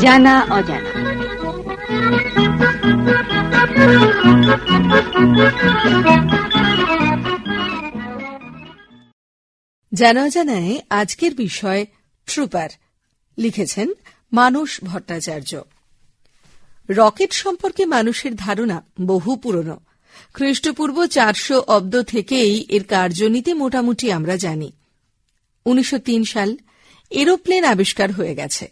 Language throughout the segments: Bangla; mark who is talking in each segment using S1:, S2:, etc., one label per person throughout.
S1: জানা অজানা।
S2: জানা অজানায় আজকের বিষয় ট্রুপার। লিখেছেন মানস ভট্টাচার্য। রকেট সম্পর্কে মানুষের ধারণা বহু পুরনো। খ্রিস্টপূর্ব 400 অব্দ থেকেই এর কার্যনীতি মোটামুটি আমরা জানি। 1903 সাল এরোপ্লেন আবিষ্কার হয়ে গেছে।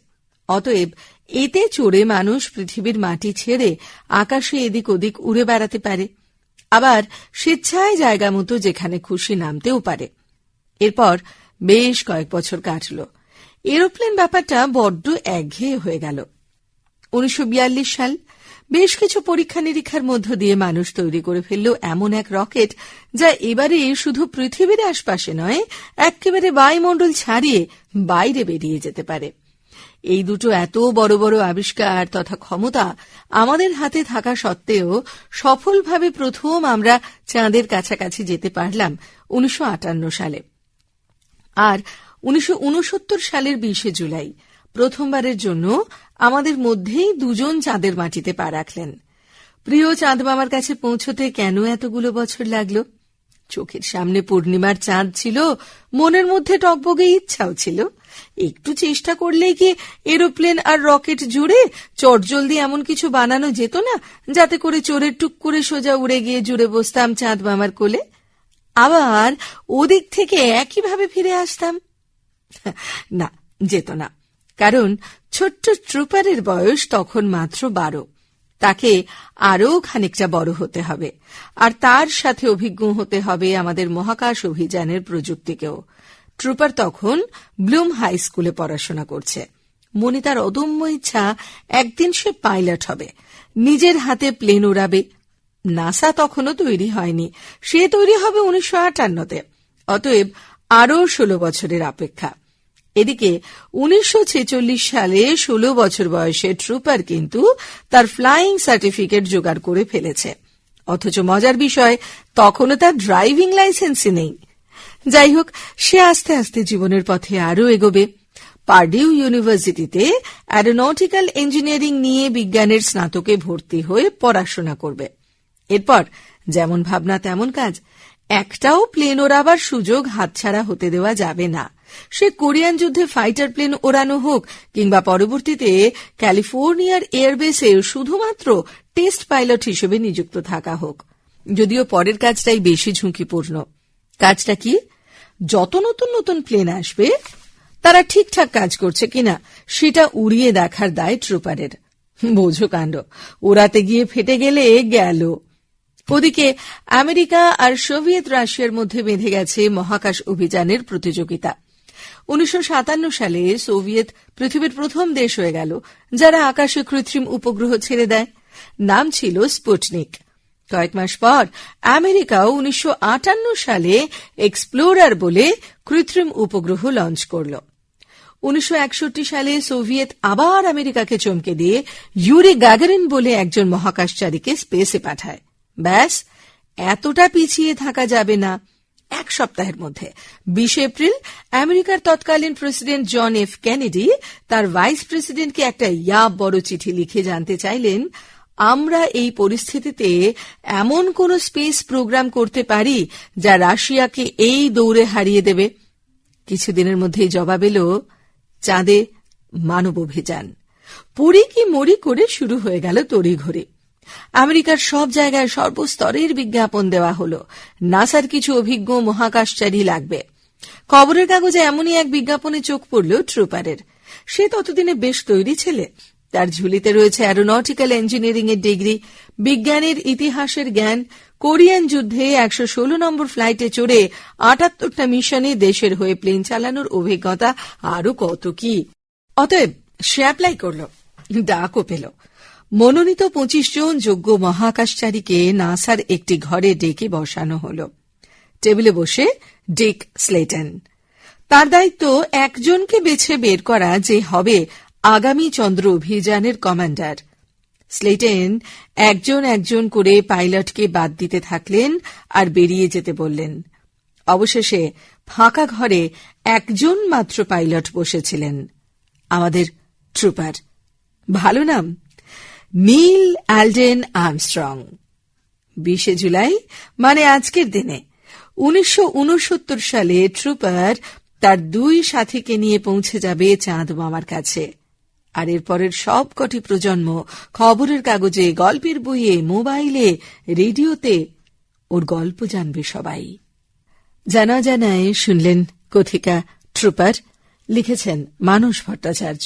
S2: অতএব এতে চড়ে মানুষ পৃথিবীর মাটি ছেড়ে আকাশে এদিক ওদিক উড়ে বেড়াতে পারে, আবার স্বেচ্ছায় জায়গা মতো যেখানে খুশি নামতেও পারে। এরপর বেশ কয়েক বছর কাটল। এরোপ্লেন ব্যাপারটা বড্ড একঘেয়ে হয়ে গেল। 1942 সাল বেশ কিছু পরীক্ষা নিরীক্ষার মধ্য দিয়ে মানুষ তৈরি করে ফেলল এমন এক রকেট যা এবারে শুধু পৃথিবীর আশপাশে নয়, একেবারে বায়ুমণ্ডল ছাড়িয়ে বাইরে বেরিয়ে যেতে পারে। এই দুটো এত বড় বড় আবিষ্কার তথা ক্ষমতা আমাদের হাতে থাকা সত্ত্বেও সফলভাবে প্রথম আমরা চাঁদের কাছাকাছি যেতে পারলাম 1958 সালে। আর 1969 সালের 20 জুলাই প্রথমবারের জন্য আমাদের মধ্যেই দুজন চাঁদের মাটিতে পা রাখলেন। প্রিয় চাঁদ মামার কাছে পৌঁছতে কেন এতগুলো বছর লাগল? চোখের সামনে পূর্ণিমার চাঁদ ছিল, মনের মধ্যে টকবগে ইচ্ছাও ছিল। একটু চেষ্টা করলেই কি এরোপ্লেন আর রকেট জুড়ে চটজলদি এমন কিছু বানানো যেত না যাতে করে চোরে টুক করে সোজা উড়ে গিয়ে জুড়ে বসতাম চাঁদ মামার কোলে, আবার ওদিক থেকে একইভাবে ফিরে আসতাম? না, যেত না। কারণ ছোট্ট ট্রুপারের বয়স তখন মাত্র 12। তাকে আরও খানিকটা বড় হতে হবে, আর তার সাথে অভিজ্ঞ হতে হবে আমাদের মহাকাশ অভিযানের প্রযুক্তিকেও। ট্রুপার তখন ব্লুম হাই স্কুলে পড়াশোনা করছে। মনে তার অদম্য ইচ্ছা একদিন সে পাইলট হবে, নিজের হাতে প্লেন উড়াবে। নাসা তখনও তৈরি হয়নি, সে তৈরি হবে 1958-তে। অতএব আরও 16 বছরের অপেক্ষা। এদিকে 1946 সালে 16 বছর বয়সে ট্রুপার কিন্তু তার ফ্লাইং সার্টিফিকেট জোগাড় করে ফেলেছে। অথচ মজার বিষয়, তখনও তার ড্রাইভিং লাইসেন্সই নেই। যাই হোক, সে আস্তে আস্তে জীবনের পথে আরও এগোবে। পার্ডিউ ইউনিভার্সিটিতে অ্যারোনটিক্যাল ইঞ্জিনিয়ারিং নিয়ে বিজ্ঞানের স্নাতকে ভর্তি হয়ে পড়াশোনা করবে। এরপর যেমন ভাবনা তেমন কাজ। একটাও প্লেন ওড়াবার সুযোগ হাতছাড়া হতে দেওয়া যাবে না। সে কোরিয়ান যুদ্ধে ফাইটার প্লেন ওড়ানো হোক, কিংবা পরবর্তীতে ক্যালিফোর্নিয়ার এয়ারবেসে শুধুমাত্র টেস্ট পাইলট হিসেবে নিযুক্ত থাকা হোক। যদিও পরের কাজটাই বেশি ঝুঁকিপূর্ণ। কাজটা কি? যত নতুন নতুন প্লেন আসবে তারা ঠিকঠাক কাজ করছে কিনা সেটা উড়িয়ে দেখার দায় ট্রুপারের। বোঝো কাণ্ড, ওড়াতে গিয়ে ফেটে গেলে গেল। ওদিকে আমেরিকা আর সোভিয়েত রাশিয়ার মধ্যে বেঁধে গেছে মহাকাশ অভিযানের প্রতিযোগিতা। 1957 সালে সোভিয়েত পৃথিবীর প্রথম দেশ হয়ে গেল যারা আকাশে কৃত্রিম উপগ্রহ ছেড়ে দেয়। নাম ছিল স্পুটনিক। কয়েক মাস পর আমেরিকাও 1958 সালে এক্সপ্লোরার বলে কৃত্রিম উপগ্রহ লঞ্চ করল। 1961 সালে সোভিয়েত আবার আমেরিকাকে চমকে দিয়ে ইউরি গাগারিন বলে একজন মহাকাশচারীকে স্পেসে পাঠায়। ব্যাস, এতটা পিছিয়ে থাকা যাবে না। এক সপ্তাহের মধ্যে 20 এপ্রিল আমেরিকার তৎকালীন প্রেসিডেন্ট জন এফ কেনেডি তার ভাইস প্রেসিডেন্টকে একটা বড় চিঠি লিখে জানতে চাইলেন, আমরা এই পরিস্থিতিতে এমন কোন স্পেস প্রোগ্রাম করতে পারি যা রাশিয়াকে এই দৌড়ে হারিয়ে দেবে। কিছুদিনের মধ্যেই জবাব এলো, চাঁদে মানব অভিযান। পুরি কি মরি করে শুরু হয়ে গেল তড়িঘড়ি। আমেরিকার সব জায়গায় সর্বস্তরের বিজ্ঞাপন দেওয়া হলো, নাসার কিছু অভিজ্ঞ মহাকাশচারী লাগবে। খবরের কাগজে এমনই এক বিজ্ঞাপনে চোখ পড়ল ট্রুপারের। সে ততদিনে বেশ তৈরি ছেলে। তার ঝুলিতে রয়েছে অ্যারোনটিক্যাল ইঞ্জিনিয়ারিং এর ডিগ্রি, বিজ্ঞানের ইতিহাসের জ্ঞান, কোরিয়ান যুদ্ধে 116 নম্বর ফ্লাইটে চড়ে 78টা মিশনে দেশের হয়ে প্লেন চালানোর অভিজ্ঞতা, আরো কত কি। অতএব সে অ্যাপ্লাই করল, ডাকও পেল। মনোনীত 25 জন যোগ্য মহাকাশচারীকে নাসার একটি ঘরে ডেকে বসানো হল। টেবিলে বসে ডিক স্লেটন। তার দায়িত্ব একজনকে বেছে বের করা যে হবে আগামী চন্দ্র অভিযানের কমান্ডার। স্লেটন একজন একজন করে পাইলটকে বাদ দিতে থাকলেন আর বেরিয়ে যেতে বললেন। অবশেষে ফাঁকা ঘরে একজন মাত্র পাইলট বসেছিলেন, আমাদের ট্রুপার। ভালো নাম, নীল অ্যালডেন আর্মস্ট্রং। 20 জুলাই মানে আজকের দিনে 1969 সালে ট্রুপার তার 2 সাথীকে নিয়ে পৌঁছে যাবে চাঁদ মামার কাছে। আর এরপরের সব কটি প্রজন্ম খবরের কাগজে, গল্পের বইয়ে, মোবাইলে, রেডিওতে ওর গল্প জানবে সবাই। জানা জানায় শুনলেন কথিকা ট্রুপার, লিখেছেন মানস ভট্টাচার্য।